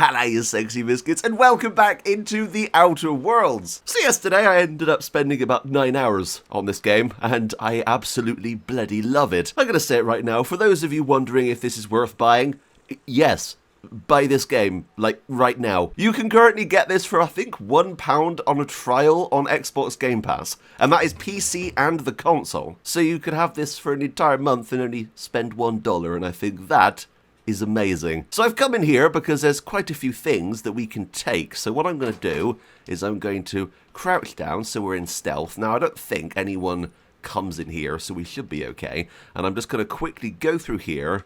Hello, you sexy biscuits, and welcome back into the Outer Worlds. So yesterday I ended up spending about 9 hours on this game, and I absolutely bloody love it. I'm gonna say it right now, for those of you wondering if this is worth buying, yes. Buy this game, like, right now. You can currently get this for, I think, £1 on a trial on Xbox Game Pass. And that is PC and the console. So you could have this for an entire month and only spend $1, and I think that is amazing. So I've come in here because there's quite a few things that we can take. So what I'm going to do is I'm going to crouch down so we're in stealth. Now, I don't think anyone comes in here, so we should be okay. And I'm just going to quickly go through here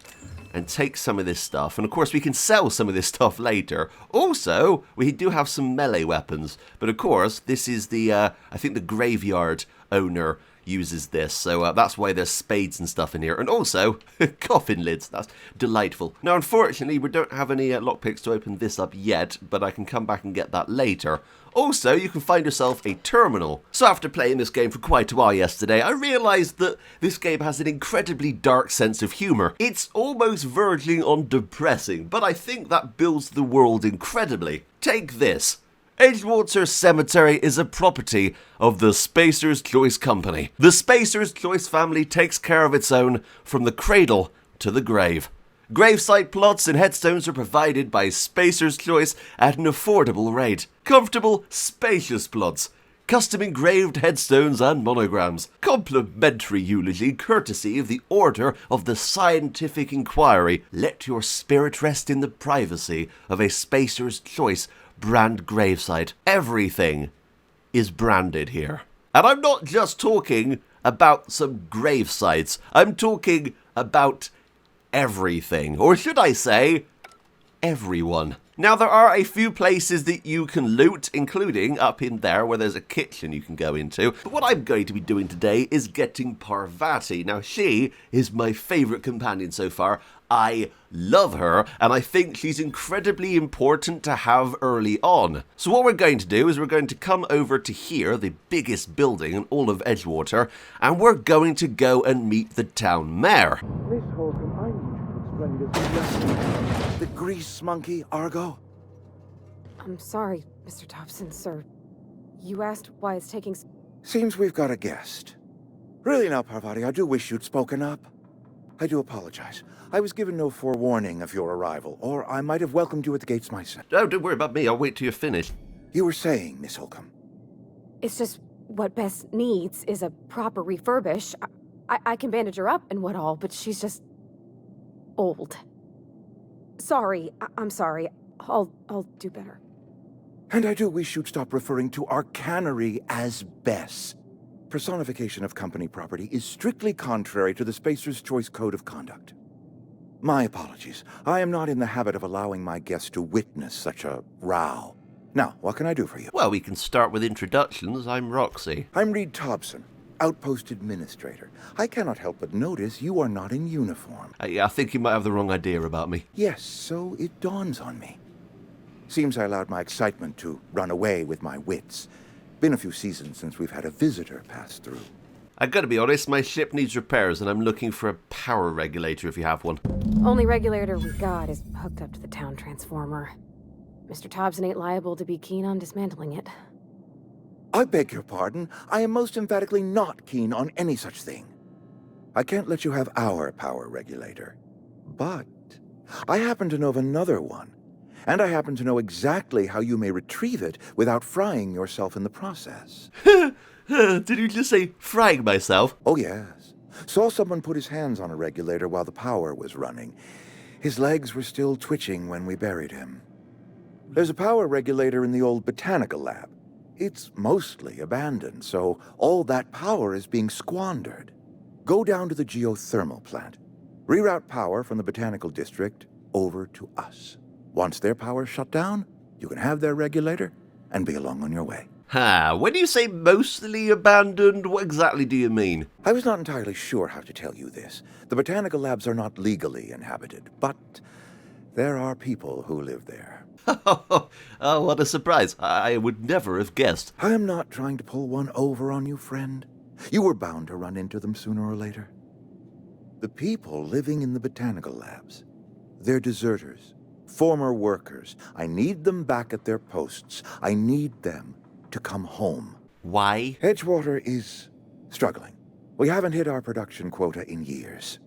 and take some of this stuff. And of course, we can sell some of this stuff later. Also, we do have some melee weapons. But of course, this is the, I think the graveyard owner uses this. So that's why there's spades and stuff in here. And also, coffin lids. That's delightful. Now, unfortunately, we don't have any lockpicks to open this up yet, but I can come back and get that later. Also, you can find yourself a terminal. So after playing this game for quite a while yesterday, I realised that this game has an incredibly dark sense of humour. It's almost verging on depressing, but I think that builds the world incredibly. Take this. Edgewater Cemetery is a property of the Spacer's Choice Company. The Spacer's Choice family takes care of its own from the cradle to the grave. Gravesite plots and headstones are provided by Spacer's Choice at an affordable rate. Comfortable, spacious plots. Custom engraved headstones and monograms. Complimentary eulogy courtesy of the Order of the Scientific Inquiry. Let your spirit rest in the privacy of a Spacer's Choice brand gravesite. Everything is branded here. And I'm not just talking about some gravesites. I'm talking about everything. Or should I say, everyone. Now, there are a few places that you can loot, including up in there where there's a kitchen you can go into. But what I'm going to be doing today is getting Parvati. Now, she is my favourite companion so far. I love her, and I think she's incredibly important to have early on. So what we're going to do is we're going to come over to here, the biggest building in all of Edgewater, and we're going to go and meet the town mayor. Miss Holcomb, I need to explain this. The grease monkey, Argo? I'm sorry, Mr. Thompson, sir. You asked why it's taking... Seems we've got a guest. Really now, Parvati, I do wish you'd spoken up. I do apologize. I was given no forewarning of your arrival, or I might have welcomed you at the gates myself. Oh, don't worry about me. I'll wait till you're finished. You were saying, Miss Holcomb. It's just what Bess needs is a proper refurbish. I can bandage her up and what all, but she's just... old. Sorry, I'm sorry. I'll do better. And I do wish you'd stop referring to our cannery as Bess. Personification of company property is strictly contrary to the Spacer's Choice Code of Conduct. My apologies. I am not in the habit of allowing my guests to witness such a row. Now, what can I do for you? Well, we can start with introductions. I'm Roxy. I'm Reed Thompson, Outpost Administrator. I cannot help but notice you are not in uniform. I think you might have the wrong idea about me. Yes, so it dawns on me. Seems I allowed my excitement to run away with my wits. Been a few seasons since we've had a visitor pass through. I gotta be honest, my ship needs repairs and I'm looking for a power regulator if you have one. Only regulator we got is hooked up to the town transformer. Mr. Thompson ain't liable to be keen on dismantling it. I beg your pardon. I am most emphatically not keen on any such thing. I can't let you have our power regulator. But I happen to know of another one. And I happen to know exactly how you may retrieve it without frying yourself in the process. Did you just say frying myself? Oh, yes. Saw someone put his hands on a regulator while the power was running. His legs were still twitching when we buried him. There's a power regulator in the old botanical lab. It's mostly abandoned, so all that power is being squandered. Go down to the geothermal plant. Reroute power from the botanical district over to us. Once their power's shut down, you can have their regulator and be along on your way. When you say mostly abandoned, what exactly do you mean? I was not entirely sure how to tell you this. The botanical labs are not legally inhabited, but there are people who live there. Oh, what a surprise. I would never have guessed. I am not trying to pull one over on you, friend. You were bound to run into them sooner or later. The people living in the botanical labs, they're deserters, former workers. I need them back at their posts. I need them to come home. Why? Edgewater is struggling. We haven't hit our production quota in years.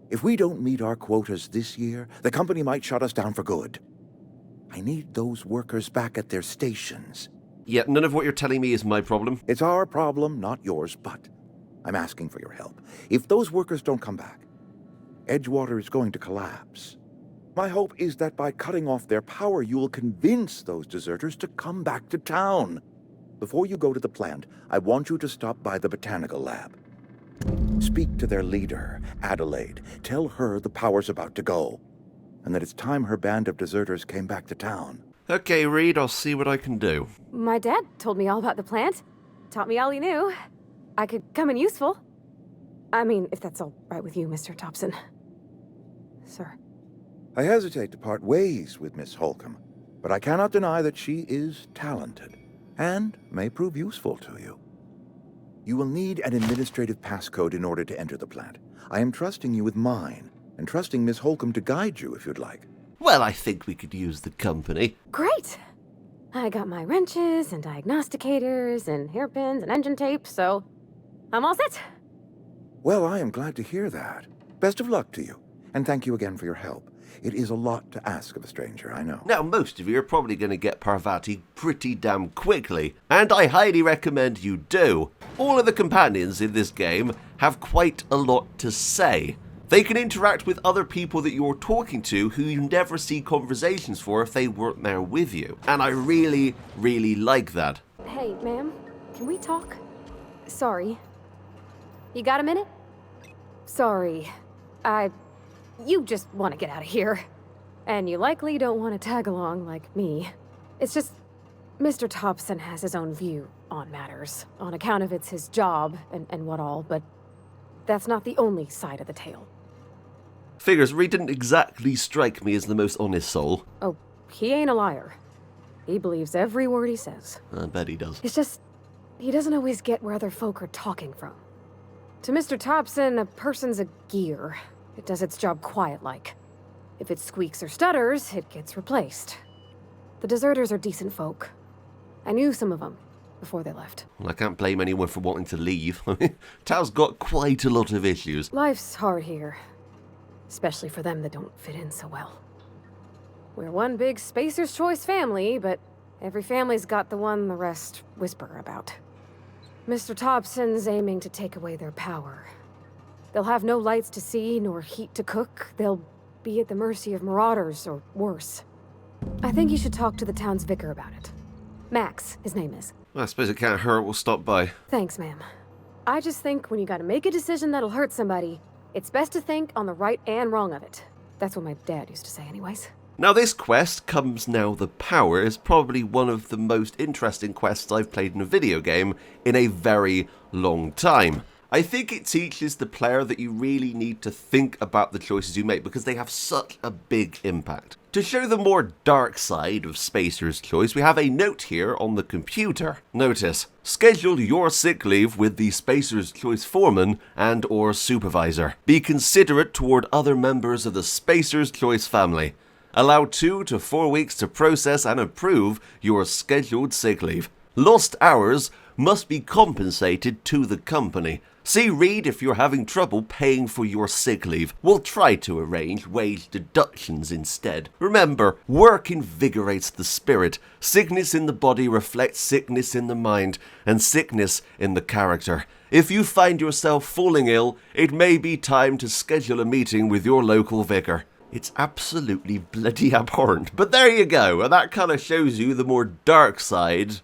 If we don't meet our quotas this year, the company might shut us down for good. I need those workers back at their stations. Yeah, none of what you're telling me is my problem. It's our problem, not yours, but I'm asking for your help. If those workers don't come back, Edgewater is going to collapse. My hope is that by cutting off their power, you will convince those deserters to come back to town. Before you go to the plant, I want you to stop by the botanical lab. Speak to their leader, Adelaide. Tell her the power's about to go, and that it's time her band of deserters came back to town. Okay, Reed, I'll see what I can do. My dad told me all about the plant. Taught me all he knew. I could come in useful. I mean, if that's all right with you, Mr. Thompson. Sir. I hesitate to part ways with Miss Holcomb, but I cannot deny that she is talented and may prove useful to you. You will need an administrative passcode in order to enter the plant. I am trusting you with mine, and trusting Miss Holcomb to guide you if you'd like. Well, I think we could use the company. Great! I got my wrenches and diagnosticators and hairpins and engine tape, so I'm all set. Well, I am glad to hear that. Best of luck to you, and thank you again for your help. It is a lot to ask of a stranger, I know. Now, most of you are probably going to get Parvati pretty damn quickly, and I highly recommend you do. All of the companions in this game have quite a lot to say. They can interact with other people that you're talking to who you never see conversations for if they weren't there with you. And I really, really like that. Hey, ma'am, can we talk? Sorry. You got a minute? Sorry. You just want to get out of here. And you likely don't want to tag along like me. It's just, Mr. Thompson has his own view on matters, on account of it's his job and what all, but that's not the only side of the tale. Figures, Reed didn't exactly strike me as the most honest soul. Oh, he ain't a liar. He believes every word he says. I bet he does. It's just, he doesn't always get where other folk are talking from. To Mr. Thompson, a person's a gear. It does its job quiet-like. If it squeaks or stutters, it gets replaced. The deserters are decent folk. I knew some of them before they left. Well, I can't blame anyone for wanting to leave. Tao's got quite a lot of issues. Life's hard here. Especially for them that don't fit in so well. We're one big Spacer's Choice family, but every family's got the one the rest whisper about. Mr. Thompson's aiming to take away their power. They'll have no lights to see, nor heat to cook. They'll be at the mercy of marauders, or worse. I think you should talk to the town's vicar about it. Max, his name is. I suppose it can't hurt, we'll stop by. Thanks, ma'am. I just think when you gotta make a decision that'll hurt somebody, it's best to think on the right and wrong of it. That's what my dad used to say anyways. Now this quest, Comes Now the Power, is probably one of the most interesting quests I've played in a video game in a very long time. I think it teaches the player that you really need to think about the choices you make because they have such a big impact. To show the more dark side of Spacer's Choice, we have a note here on the computer. Notice, schedule your sick leave with the Spacer's Choice foreman and or supervisor. Be considerate toward other members of the Spacer's Choice family. Allow 2 to 4 weeks to process and approve your scheduled sick leave. Lost hours must be compensated to the company. See Reed if you're having trouble paying for your sick leave. We'll try to arrange wage deductions instead. Remember, work invigorates the spirit. Sickness in the body reflects sickness in the mind, and sickness in the character. If you find yourself falling ill, it may be time to schedule a meeting with your local vicar. It's absolutely bloody abhorrent. But there you go, and that kind of shows you the more dark side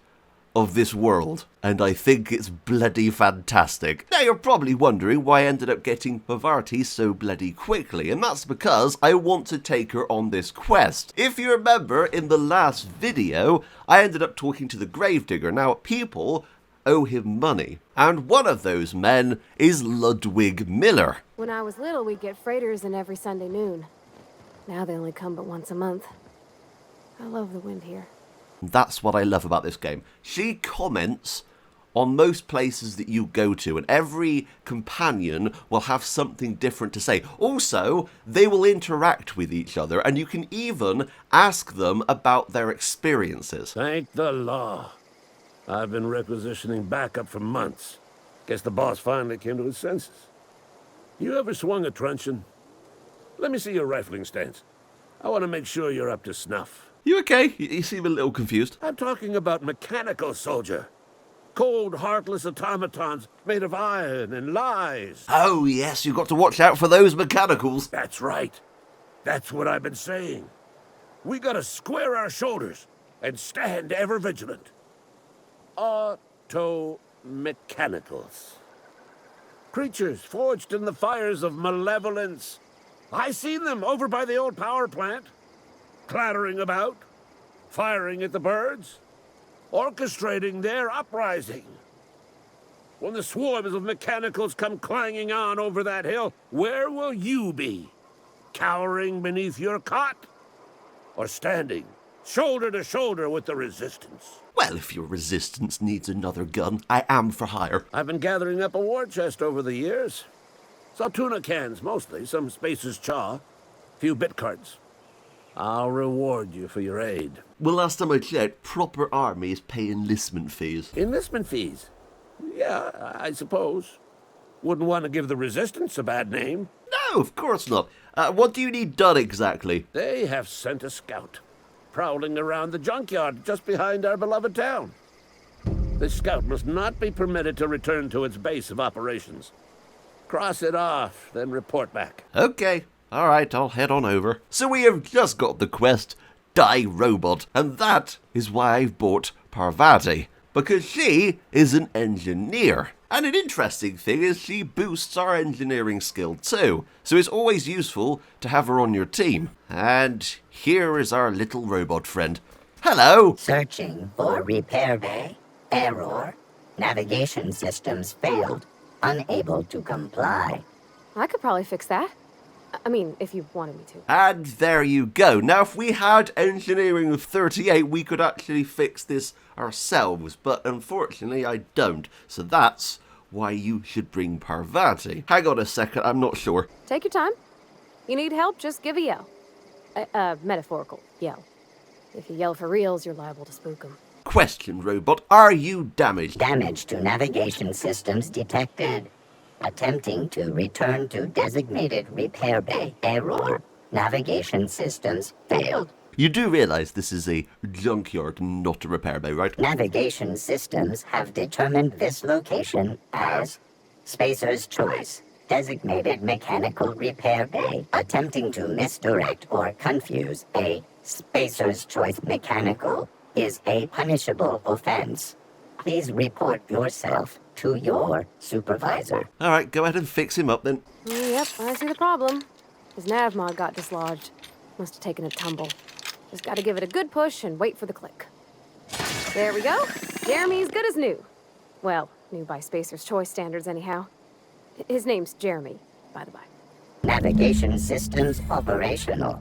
of this world, and I think it's bloody fantastic. Now you're probably wondering why I ended up getting Parvati so bloody quickly, and that's because I want to take her on this quest. If you remember, in the last video, I ended up talking to the gravedigger. Now, people owe him money, and one of those men is Ludwig Miller. When I was little, we'd get freighters in every Sunday noon. Now they only come but once a month. I love the wind here. That's what I love about this game. She comments on most places that you go to, and every companion will have something different to say. Also, they will interact with each other, and you can even ask them about their experiences. Thank the law. I've been requisitioning backup for months. Guess the boss finally came to his senses. You ever swung a truncheon? Let me see your rifling stance. I want to make sure you're up to snuff. You okay? You seem a little confused. I'm talking about mechanical, soldier. Cold, heartless automatons made of iron and lies. Oh yes, you've got to watch out for those mechanicals. That's right. That's what I've been saying. We gotta square our shoulders and stand ever vigilant. Auto-mechanicals. Creatures forged in the fires of malevolence. I seen them over by the old power plant, clattering about, firing at the birds, orchestrating their uprising. When the swarms of mechanicals come clanging on over that hill, where will you be? Cowering beneath your cot? Or standing, shoulder to shoulder with the resistance? Well, if your resistance needs another gun, I am for hire. I've been gathering up a war chest over the years. Saltuna cans, mostly, some Spacer's chaw, few bit cards. I'll reward you for your aid. Well, last time I checked, proper armies pay enlistment fees. Enlistment fees? Yeah, I suppose. Wouldn't want to give the resistance a bad name. No, of course not. What do you need done exactly? They have sent a scout, prowling around the junkyard just behind our beloved town. This scout must not be permitted to return to its base of operations. Cross it off, then report back. Okay, alright, I'll head on over. So we have just got the quest, Die Robot, and that is why I've bought Parvati, because she is an engineer. And an interesting thing is she boosts our engineering skill too, so it's always useful to have her on your team. And here is our little robot friend. Hello! Searching for repair bay. Error. Navigation systems failed. Unable to comply. I could probably fix that. I mean, if you wanted me to. And there you go. Now, if we had engineering of 38, we could actually fix this ourselves, but unfortunately I don't. So that's why you should bring Parvati. Hang on a second, I'm not sure. Take your time. You need help, just give a yell. Metaphorical yell. If you yell for reals, you're liable to spook them. Question, robot, are you damaged? Damage to navigation systems detected. Attempting to return to designated repair bay. Error. Navigation systems failed. You do realize this is a junkyard, not a repair bay, right? Navigation systems have determined this location as Spacer's Choice. Designated mechanical repair bay. Attempting to misdirect or confuse a Spacer's Choice mechanical is a punishable offense. Please report yourself to your supervisor. Alright, go ahead and fix him up then. Yep, I see the problem. His nav mod got dislodged. Must have taken a tumble. Just gotta give it a good push and wait for the click. There we go. Jeremy's good as new. Well, new by Spacer's Choice standards anyhow. His name's Jeremy, by the by. Navigation systems operational.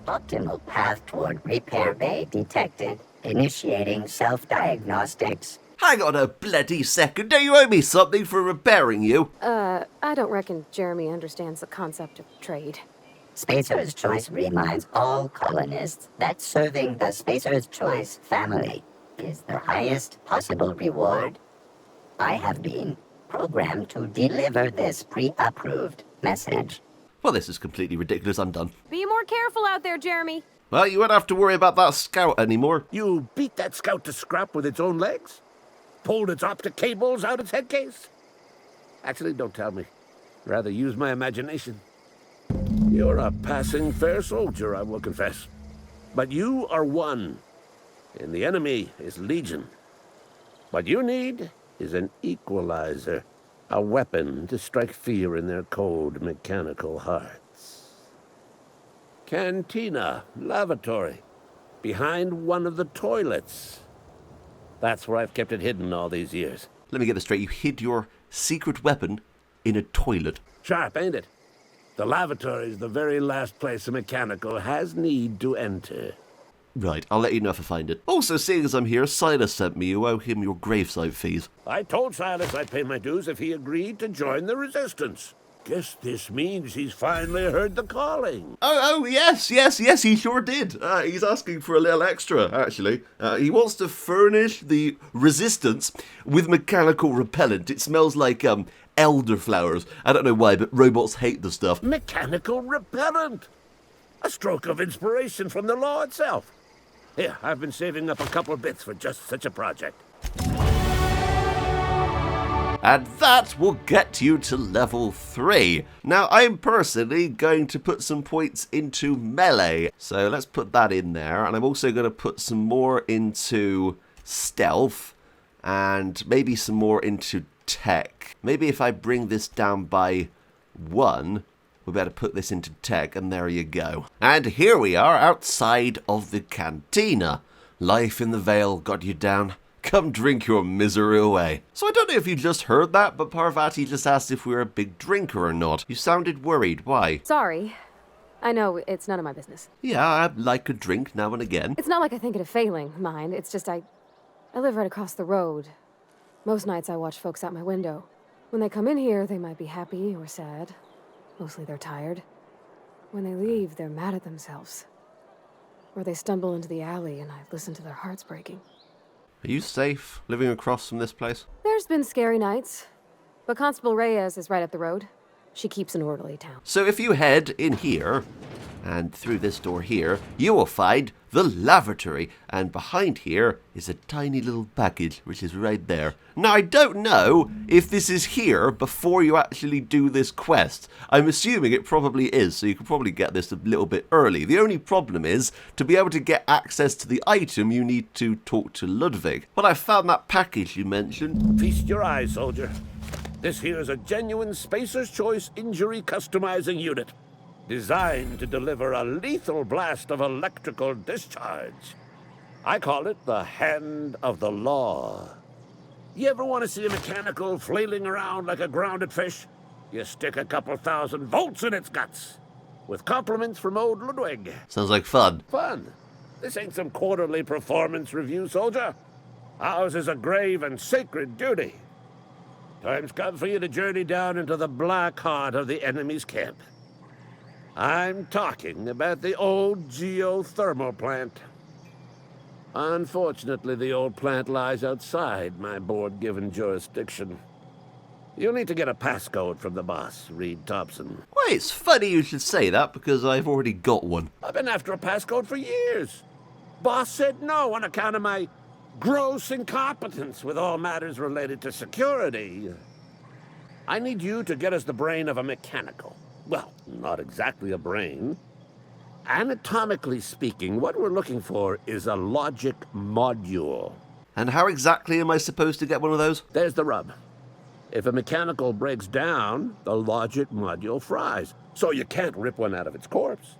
Optimal path toward repair bay detected. Initiating self-diagnostics. Hang on a bloody second, do you owe me something for repairing you? I don't reckon Jeremy understands the concept of trade. Spacer's Choice reminds all colonists that serving the Spacer's Choice family is the highest possible reward. I have been programmed to deliver this pre-approved message. Well, this is completely ridiculous, I'm done. Be more careful out there, Jeremy. Well, you won't have to worry about that scout anymore. You beat that scout to scrap with its own legs? Pulled its optic cables out its head case? Actually, don't tell me. Rather use my imagination. You're a passing fair soldier, I will confess. But you are one, and the enemy is legion. What you need is an equalizer, a weapon to strike fear in their cold mechanical hearts. Cantina, lavatory, behind one of the toilets. That's where I've kept it hidden all these years. Let me get this straight, you hid your secret weapon in a toilet. Sharp, ain't it? The lavatory is the very last place a mechanical has need to enter. Right, I'll let you know if I find it. Also, seeing as I'm here, Silas sent me. You owe him your gravesite fees. I told Silas I'd pay my dues if he agreed to join the resistance. Guess this means he's finally heard the calling. Oh, yes, he sure did. He's asking for a little extra, actually. He wants to furnish the resistance with mechanical repellent. It smells like, elderflowers. I don't know why, but robots hate the stuff. Mechanical repellent! A stroke of inspiration from the law itself. Here, I've been saving up a couple bits for just such a project. And that will get you to level 3. Now, I'm personally going to put some points into melee. So let's put that in there. And I'm also going to put some more into stealth. And maybe some more into tech. Maybe if I bring this down by 1... we better put this into tech, and there you go. And here we are outside of the cantina. Life in the Vale got you down. Come drink your misery away. So I don't know if you just heard that, but Parvati just asked if we were a big drinker or not. You sounded worried. Why? Sorry. I know, it's none of my business. Yeah, I like a drink now and again. It's not like I think it of failing, mind. It's just I live right across the road. Most nights I watch folks out my window. When they come in here, they might be happy or sad. Mostly they're tired. When they leave, they're mad at themselves. Or they stumble into the alley and I listen to their hearts breaking. Are you safe living across from this place? There's been scary nights, but Constable Reyes is right up the road. She keeps an orderly town. So if you head in here, and through this door here, you will find the lavatory. And behind here is a tiny little package, which is right there. Now, I don't know if this is here before you actually do this quest. I'm assuming it probably is, so you can probably get this a little bit early. The only problem is, to be able to get access to the item, you need to talk to Ludwig. But I found that package you mentioned. Feast your eyes, soldier. This here is a genuine Spacer's Choice injury customizing unit, designed to deliver a lethal blast of electrical discharge. I call it the Hand of the Law. You ever want to see a mechanical flailing around like a grounded fish? You stick a couple thousand volts in its guts. With compliments from old Ludwig. Sounds like fun. Fun? This ain't some quarterly performance review, soldier. Ours is a grave and sacred duty. Time's come for you to journey down into the black heart of the enemy's camp. I'm talking about the old geothermal plant. Unfortunately, the old plant lies outside my board-given jurisdiction. You'll need to get a passcode from the boss, Reed Thompson. Well, it's funny you should say that, because I've already got one. I've been after a passcode for years. Boss said no on account of my gross incompetence with all matters related to security. I need you to get us the brain of a mechanical. Well, not exactly a brain. Anatomically speaking, what we're looking for is a logic module. And how exactly am I supposed to get one of those? There's the rub. If a mechanical breaks down, the logic module fries. So you can't rip one out of its corpse.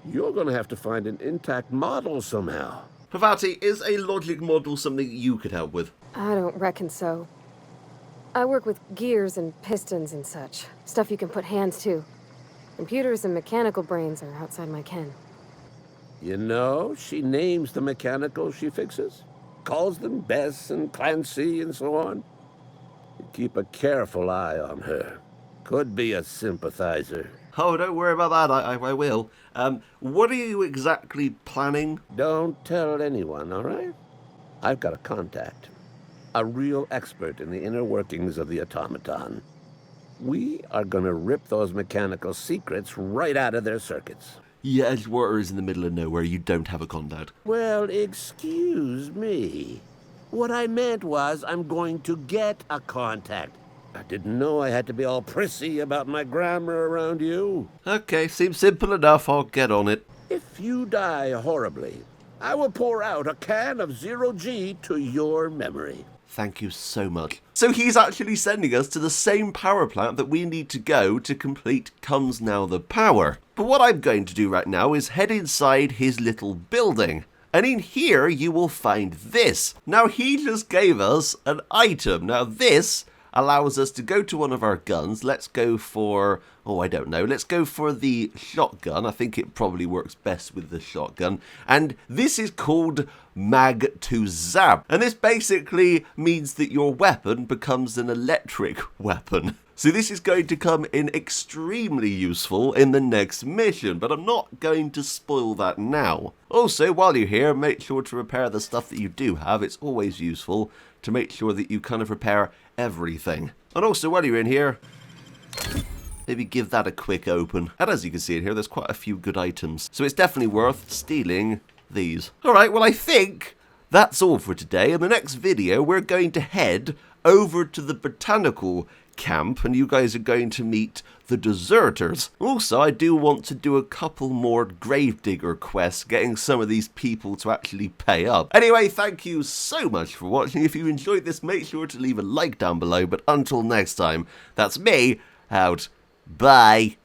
You're going to have to find an intact model somehow. Parvati, is a logic model something you could help with? I don't reckon so. I work with gears and pistons and such. Stuff you can put hands to. Computers and mechanical brains are outside my ken. You know, she names the mechanicals she fixes. Calls them Bess and Clancy and so on. You keep a careful eye on her. Could be a sympathizer. Oh, don't worry about that, I will. What are you exactly planning? Don't tell anyone, all right? I've got a contact. A real expert in the inner workings of the automaton. We are gonna rip those mechanical secrets right out of their circuits. Yeah, Edgewater is in the middle of nowhere. You don't have a contact. Well, excuse me. What I meant was I'm going to get a contact. I didn't know I had to be all prissy about my grammar around you. Okay, seems simple enough. I'll get on it. If you die horribly, I will pour out a can of 0G to your memory. Thank you so much. So he's actually sending us to the same power plant that we need to go to complete Comes Now the Power. But what I'm going to do right now is head inside his little building. And in here you will find this. Now he just gave us an item. Now this, allows us to go to one of our guns. Let's go for, oh, I don't know. Let's go for the shotgun. I think it probably works best with the shotgun. And this is called Mag to Zap. And this basically means that your weapon becomes an electric weapon. So this is going to come in extremely useful in the next mission, but I'm not going to spoil that now. Also, while you're here, make sure to repair the stuff that you do have. It's always useful to make sure that you kind of repair everything. And also, while you're in here, maybe give that a quick open. And as you can see in here, there's quite a few good items. So it's definitely worth stealing these. Alright, well I think that's all for today. In the next video, we're going to head over to the botanical camp, and you guys are going to meet the deserters. Also, I do want to do a couple more gravedigger quests, getting some of these people to actually pay up. Anyway, thank you so much for watching. If you enjoyed this, make sure to leave a like down below, but until next time, that's me, out. Bye.